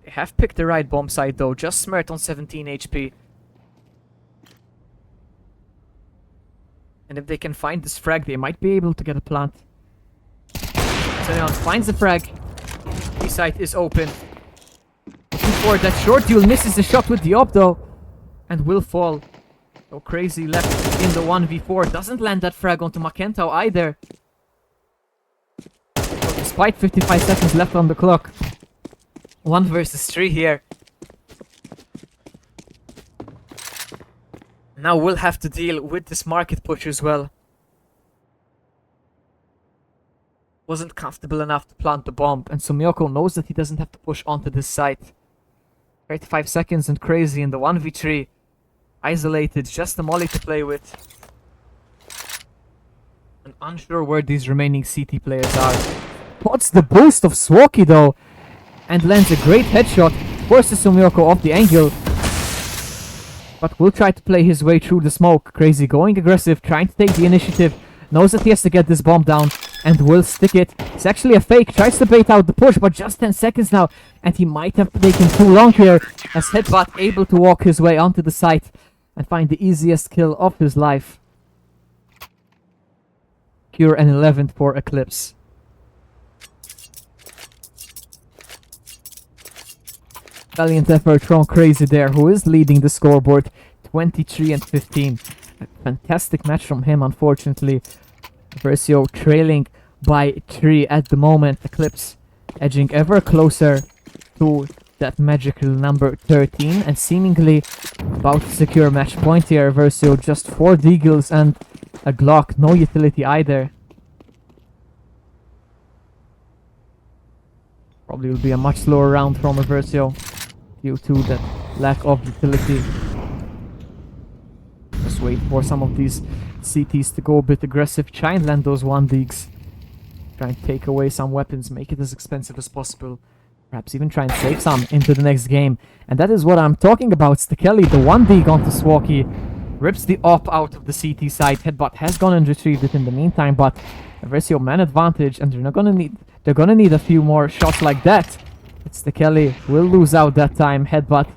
have picked the right bomb side though, just Smurt on 17 HP. And if they can find this frag, they might be able to get a plant. Zillion finds the frag. B side is open. Before that short duel misses the shot with the op though. And will fall. So crazy left in the 1v4. Doesn't land that frag onto Makentau either. So despite 55 seconds left on the clock. 1 versus 3 here. Now we'll have to deal with this market push as well. Wasn't comfortable enough to plant the bomb, and Sumioko knows that he doesn't have to push onto this site. 35 seconds and crazy in the 1v3. Isolated, just a molly to play with. And unsure where these remaining CT players are. What's the boost of Swoki though? And lands a great headshot, forces Sumioko off the angle. But will try to play his way through the smoke. Crazy going aggressive, trying to take the initiative. Knows that he has to get this bomb down and will stick it. It's actually a fake, tries to bait out the push, but just 10 seconds now. And he might have taken too long here as Headbutt able to walk his way onto the site and find the easiest kill of his life. Cure an 11th for Eclipse. Valiant effort from Crazy there, who is leading the scoreboard 23 and 15. A fantastic match from him, unfortunately. Eversio trailing by 3 at the moment. Eclipse edging ever closer to that magical number 13 and seemingly about to secure match point here. Eversio just 4 deagles and a Glock, no utility either. Probably will be a much slower round from Eversio due to that lack of utility. Just wait for some of these CTs to go a bit aggressive. Try and land those 1 deags. Try and take away some weapons, make it as expensive as possible. Perhaps even try and save some into the next game. And that is what I'm talking about. Stekeli, the 1 deag onto Swoki. Rips the op out of the CT side. Headbutt has gone and retrieved it in the meantime, but Eversio man advantage, and they're gonna need a few more shots like that. It's Stekeli will lose out that time. Headbutt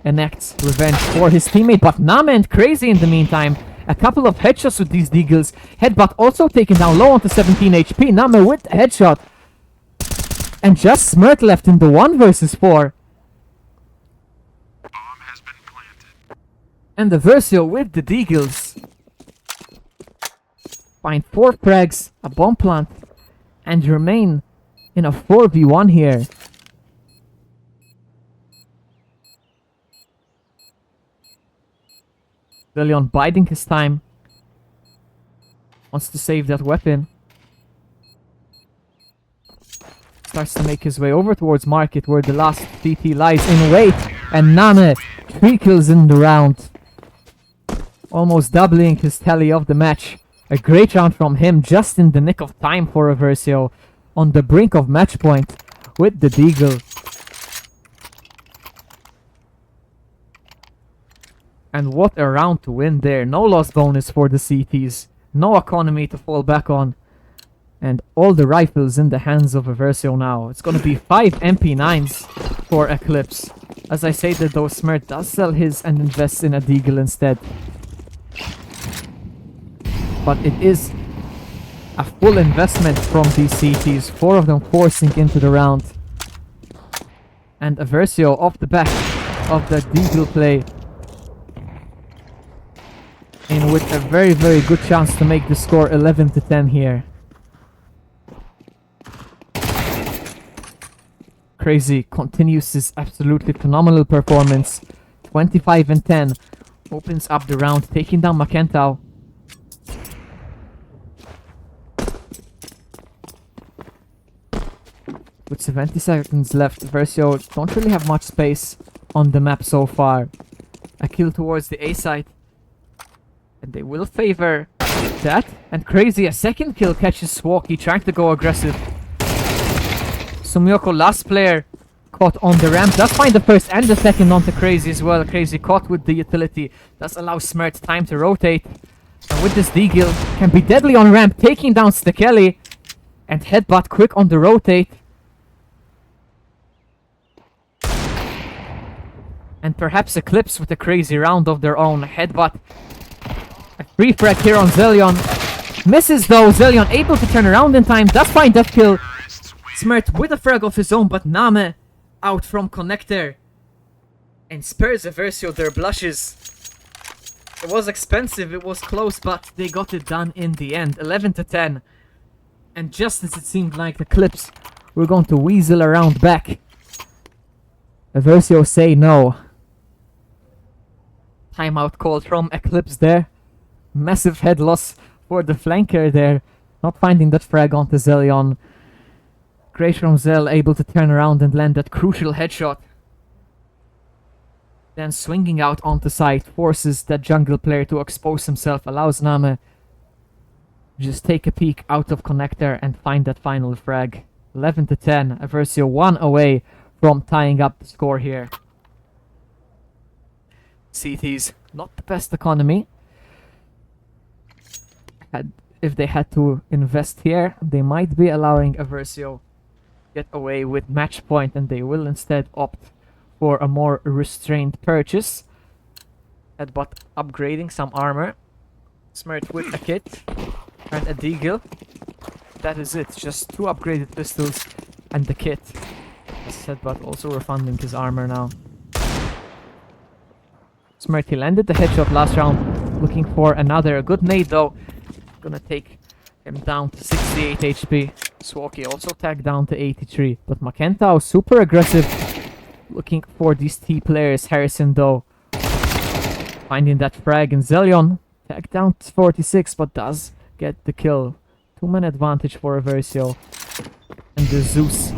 enacts revenge for his teammate, but Name and Crazy in the meantime. A couple of headshots with these deagles. Headbutt also taken down low onto 17 HP. Name with the headshot. And just Smirk left in the 1 versus 4. And Eversio with the Deagles. Find 4 frags, a bomb plant, and remain in a 4v1 here. Zillion biding his time. Wants to save that weapon. Starts to make his way over towards Market where the last CT lies in wait. And Name, 3 kills in the round. Almost doubling his tally of the match. A great round from him just in the nick of time for Eversio. On the brink of match point with the Deagle. And what a round to win there. No loss bonus for the CTs. No economy to fall back on. And all the rifles in the hands of Eversio now. It's gonna be 5 MP9s for Eclipse. As I say that though, Smurf does sell his and invests in a Deagle instead. But it is a full investment from these CTs. 4 of them forcing into the round. And Eversio off the back of the Deagle play. And with a very, very good chance to make the score 11-10 here. Crazy continues his absolutely phenomenal performance. 25-10. Opens up the round, taking down Macentau. With 70 seconds left, Eversio don't really have much space on the map so far. A kill towards the A side. And they will favor that. And Crazy, a second kill catches Swoki, trying to go aggressive. Sumioko, last player caught on the ramp, does find the first and the second onto Crazy as well. Crazy caught with the utility, does allow Smurf time to rotate. And with this Deagle, can be deadly on ramp, taking down Stekeli. And headbutt quick on the rotate. And perhaps Eclipse with a crazy round of their own. Headbutt. A free frag here on Zillion. Misses though. Zillion able to turn around in time. Does find that kill. Smurf with a frag of his own, but Name out from connector. And spares Eversio their blushes. It was expensive, it was close, but they got it done in the end. 11-10. And just as it seemed like Eclipse were going to weasel around back, Eversio say no. Timeout called from Eclipse there. Massive head loss for the flanker there. Not finding that frag onto Zillion. Great from Zell, able to turn around and land that crucial headshot. Then swinging out onto site, forces that jungle player to expose himself, allows Name just take a peek out of connector and find that final frag. 11-10, Eversio 1 away from tying up the score here. CT's not the best economy. If they had to invest here, they might be allowing Eversio get away with match point, and they will instead opt for a more restrained purchase. But upgrading some armor. Smurf with a kit and a Deagle. That is it, just 2 upgraded pistols and the kit. As said, but also refunding his armor now. Smurf, he landed the headshot last round, looking for another. A good nade though, gonna take him down to 68 HP. Swoki also tagged down to 83, but Macentau super aggressive, looking for these T players. Harrison though, finding that frag, and Zillion tagged down to 46, but does get the kill. 2-man advantage for Eversio. And the Zeus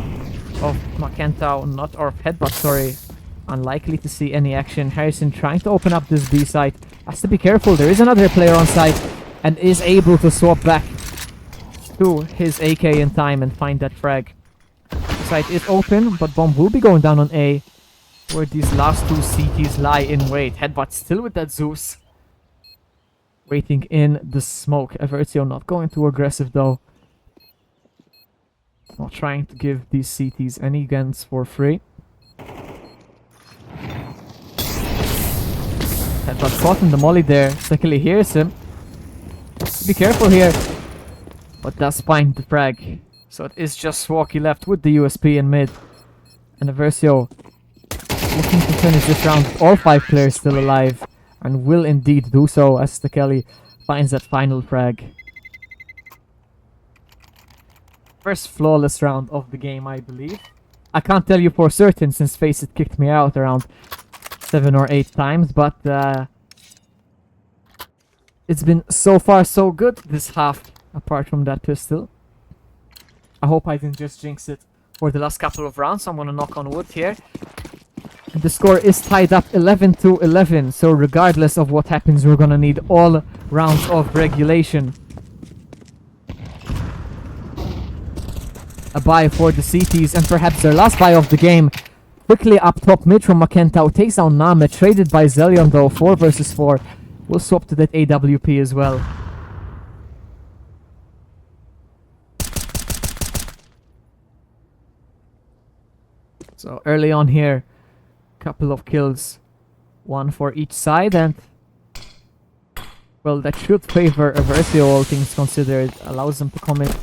of Macentau, not or headbutt, sorry. Unlikely to see any action. Harrison trying to open up this B site. Has to be careful, there is another player on site. And is able to swap back to his AK in time and find that frag. The site is open, but bomb will be going down on A. Where these last 2 CTs lie in wait. Headbutt still with that Zeus. Waiting in the smoke. Eversio not going too aggressive though. Not trying to give these CTs any guns for free. Headbutt caught in the molly there. Stekeli hears him. Be careful here. But does find the frag. So it is just Swoki left with the USP in mid. And Eversio looking to finish this round with all 5 players still alive. and will indeed do so as the Kelly finds that final frag. First flawless round of the game, I believe. I can't tell you for certain since Faceit kicked me out around 7 or 8 times, but it's been so far so good this half, apart from that pistol. I hope I didn't just jinx it for the last couple of rounds. I'm gonna knock on wood here. And the score is tied up 11-11, so regardless of what happens, we're gonna need all rounds of regulation. A buy for the CTs, and perhaps their last buy of the game. Quickly up top mid from Makentau, takes down Name, traded by Zelion though, 4 versus 4. We'll swap to that AWP as well. So early on here, couple of kills, 1 for each side, and well, that should favor Eversio, all things considered. Allows them to commit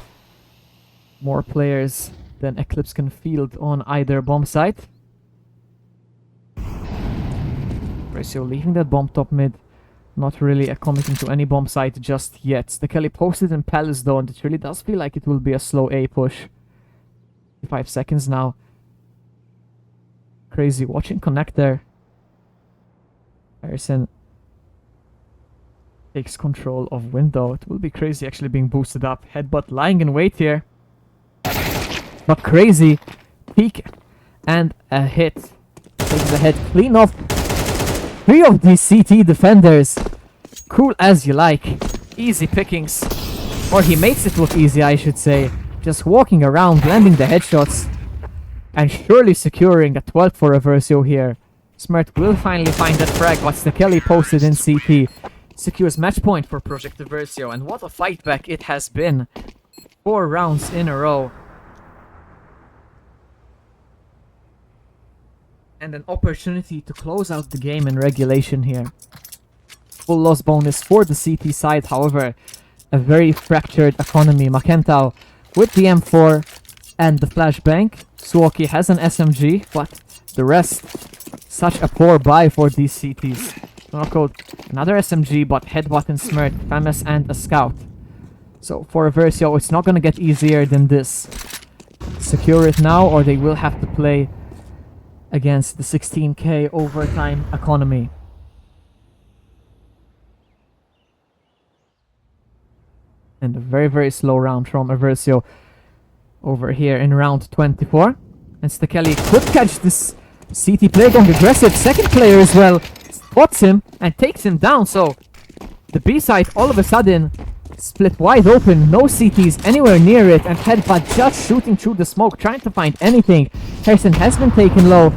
more players than Eclipse can field on either bomb site. Eversio leaving that bomb top mid, not really committing to any bomb site just yet. The Kelly posted in Palace though, and it really does feel like it will be a slow A push. 5 seconds now. Crazy watching connect there. Harrison takes control of window. It will be crazy actually being boosted up. Headbutt lying in wait here. But crazy. Peek and a hit. Takes the head clean off 3 of these CT defenders. Cool as you like. Easy pickings. Or he makes it look easy, I should say. Just walking around, landing the headshots. And surely securing a 12 for Eversio here. Smart will finally find that frag, but the Kelly posted in CT. Secures match point for Project Eversio, and what a fight back it has been. 4 rounds in a row. And an opportunity to close out the game in regulation here. Full loss bonus for the CT side, however, a very fractured economy. Makentau with the M4 and the flashbang. Suoki has an SMG, but the rest, such a poor buy for these CTs. Knockout, another SMG, but headbutt and smirk, FAMAS and a scout. So for Eversio, it's not gonna get easier than this. Secure it now, or they will have to play against the 16k overtime economy. And a very, very slow round from Eversio over here in round 24. And Stekeli could catch this CT player going aggressive. Second player as well spots him and takes him down. So the B side all of a sudden split wide open. No CTs anywhere near it, and Headbutt just shooting through the smoke, trying to find anything. Harrison has been taken low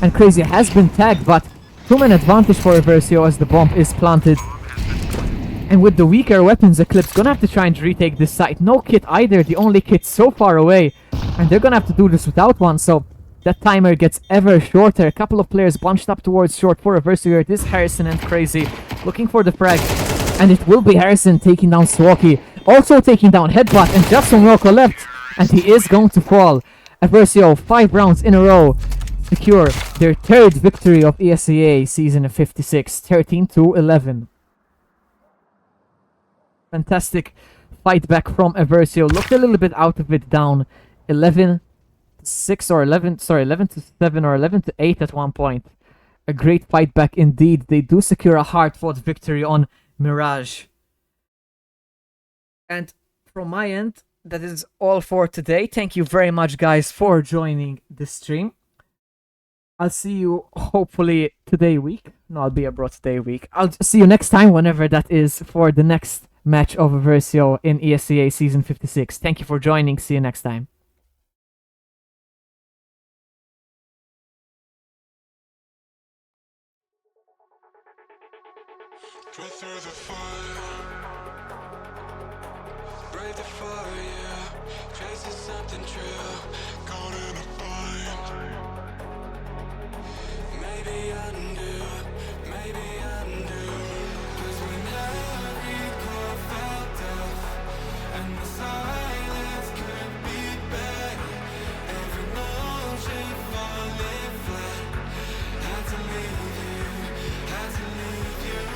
and Crazy has been tagged, but 2-man advantage for Eversio as the bomb is planted. And with the weaker weapons, Eclipse gonna have to try and retake this site. No kit either, the only kit so far away. And they're gonna have to do this without one, so that timer gets ever shorter. A couple of players bunched up towards short for Eversio. It is Harrison and Crazy looking for the frag. And it will be Harrison taking down Swoki. Also taking down Headbutt, and just one Rocco left. And he is going to fall. Eversio, 5 rounds in a row, secure their 3rd victory of ESEA season 56, 13-11. Fantastic fight back from Eversio. Looked a little bit out of it, down 11-6 or 11, sorry, 11-7 or 11-8 at one point. A great fight back indeed. They do secure a hard-fought victory on Mirage. And from my end, that is all for today. Thank you very much, guys, for joining the stream. I'll see you hopefully today week. No, I'll be abroad today week. I'll see you next time, whenever that is, for the next match of Eversio in ESEA Season 56. Thank you for joining. See you next time. Breathe through the fire, breathe the fire, yeah. Chasing something true, caught in a bind. Maybe undo, maybe undo. 'Cause when every core felt off and the silence could be better, every motion falling flat. Had to leave you, had to leave you.